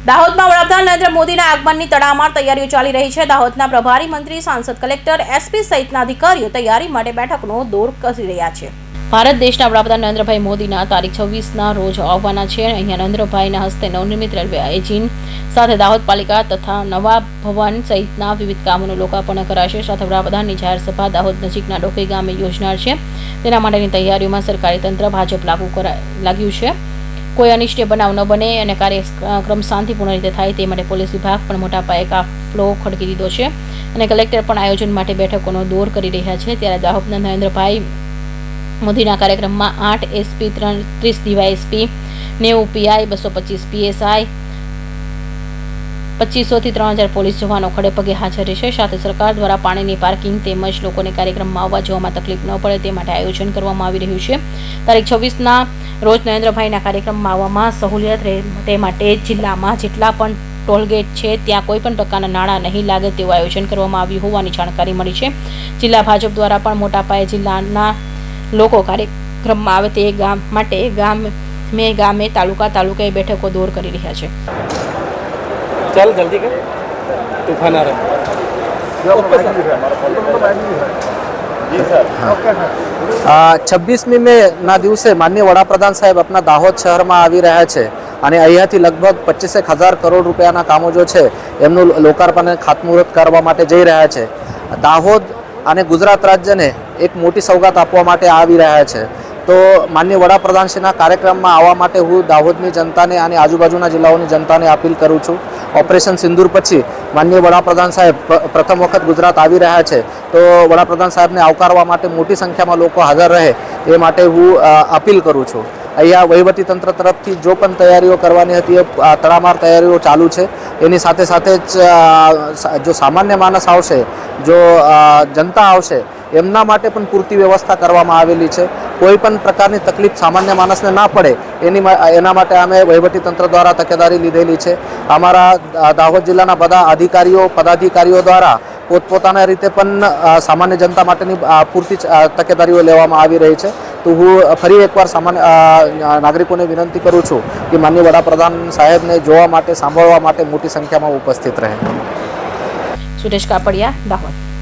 દાહોદમાં વડાપ્રધાન નરેન્દ્ર મોદીના આગમનની તડામાર તૈયારીઓ ચાલી રહી છે। દાહોદના પ્રભારી મંત્રી, સાંસદ, કલેક્ટર, એસપી સહિતના અધિકારીઓ તૈયારી માટે બેઠકનો દોર કરી રહ્યા છે। ભારત દેશના વડાપ્રધાન નરેન્દ્રભાઈ મોદીના તારીખ 26ના રોજ આવવાના છે। અહીંયા નરેન્દ્રભાઈના હસ્તે નવનિર્મિત રેલવે એન્જિન સાથે દાહોદ પાલિકા તથા નવા ભવન સહિતના વિવિધ કામોનું લોકાર્પણ કરાશે। સાથે વડાપ્રધાનની જાહેર સભા દાહોદ નજીકના ડોકઈ ગામે યોજનાર છે। તેના માટેની તૈયારીઓમાં સરકારી તંત્ર ભાજપ લાગ્યું છે। કોઈ અનિષ્ટ બનાવ ન બને અને કાર્યક્રમ શાંતિપૂર્ણ રીતે થાય તે માટે પોલીસ વિભાગ પણ મોટા પાયે કાફલો ખડકી દીધો છે અને કલેક્ટર પણ આયોજન માટે બેઠકોનો દોર કરી રહ્યા છે। ત્યારે દાહોદના નરેન્દ્રભાઈ મોદીના કાર્યક્રમમાં 8 એસપી, 30 ડીવાયએસપી, 90 પીઆઈ, 225 પીએસઆઈ, 2500 થી 3000 પોલીસ જવાનો ખડે પગે હાજર રહેશે। સાથે સરકાર દ્વારા પાણીની પાર્કિંગ તેમજ લોકોને કાર્યક્રમમાં આવવા જવામાં તકલીફ ન પડે તે માટે આયોજન કરવામાં આવી રહ્યું છે। તારીખ 26ના રોજ નરેન્દ્રભાઈના કાર્યક્રમમાં આવવામાં સહુલિયત રહે તે માટે જિલ્લામાં જેટલા પણ ટોલગેટ છે ત્યાં કોઈ પણ પ્રકારના નાણાં નહીં લાગે તેવું આયોજન કરવામાં આવ્યું હોવાની જાણકારી મળી છે। જિલ્લા ભાજપ દ્વારા પણ મોટા પાયે જિલ્લાના લોકો કાર્યક્રમમાં આવે તે માટે ગામે તાલુકાએ બેઠકો દોર કરી રહ્યા છે। चल जल्दी कर, तूफान आ रहा है। जी सर। 26મી મેના દિવસે માનનીય વડાપ્રધાન સાહેબ આપણા દાહોદ શહેરમાં આવી રહ્યા છે અને અહીંયાથી લગભગ 25,000 કરોડ રૂપિયાના કામો જો છે એમનું લોકાર્પણ અને ખાતમુહૂર્ત કરવા માટે જઈ રહ્યા છે। દાહોદ અને ગુજરાત રાજ્યને એક મોટી સૌગાત આપવા માટે આવી રહ્યા છે। તો માનનીય વડાપ્રધાનશ્રીના કાર્યક્રમમાં આવવા માટે હું દાહોદની જનતાને અને આજુબાજુના જિલ્લાઓની જનતાને અપીલ કરું છું। ઓપરેશન સિંદૂર પછી માનનીય વડાપ્રધાન સાહેબ પ્રથમ વખત ગુજરાત આવી રહ્યા છે તો વડાપ્રધાન સાહેબને આવકારવા માટે મોટી સંખ્યામાં લોકો હાજર રહે એ માટે હું અપીલ કરું છું। અહીંયા વહીવટીતંત્ર તરફથી જો પણ તૈયારીઓ કરવાની હતી એ તડામાર તૈયારીઓ ચાલુ છે। એની સાથે સાથે જ જો સામાન્ય માણસ આવશે, જો જનતા આવશે એમના માટે પણ પૂરતી વ્યવસ્થા કરવામાં આવેલી છે। કોઈ પણ પ્રકારની તકલીફ સામાન્ય માણસને ના પડે એના માટે અમે વહીવટીતંત્ર દ્વારા તકેદારી લીધેલી છે। અમારા દાહોદ જિલ્લાના બધા અધિકારીઓ, પદાધિકારીઓ દ્વારા પોતપોતાના રીતે પણ સામાન્ય જનતા માટેની પૂરતી તકેદારીઓ લેવામાં આવી રહી છે। તો હું ફરી એકવાર સામાન્ય નાગરિકોને વિનંતી કરું છું કે માનનીય વડાપ્રધાન સાહેબને જોવા માટે, સાંભળવા માટે મોટી સંખ્યામાં ઉપસ્થિત રહે। સુરેશ કાપડિયા, દાહોદ।